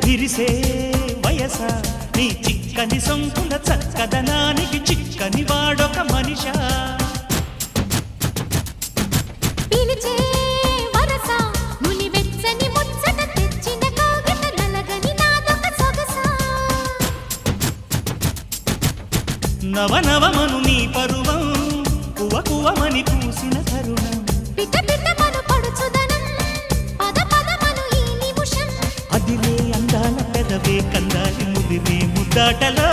విరిసే వయస నీ చిక్కని సొంపుల చక్కదనానికి చిక్కని వాడొక మనిషా పిలిచే వరస ముని వెచ్చని ముచ్చట తెచ్చిన కాగిత నలగని నాదొక సొగస నవనవమను నీ పరువం కువ కువమని పూసిన తరుణం పిట పిటమను పడుచుదనం పద పదమను ఈ నిమిషం అదిలే అందాల పెదవే కందాలి ముదిరే ముద్దాటలో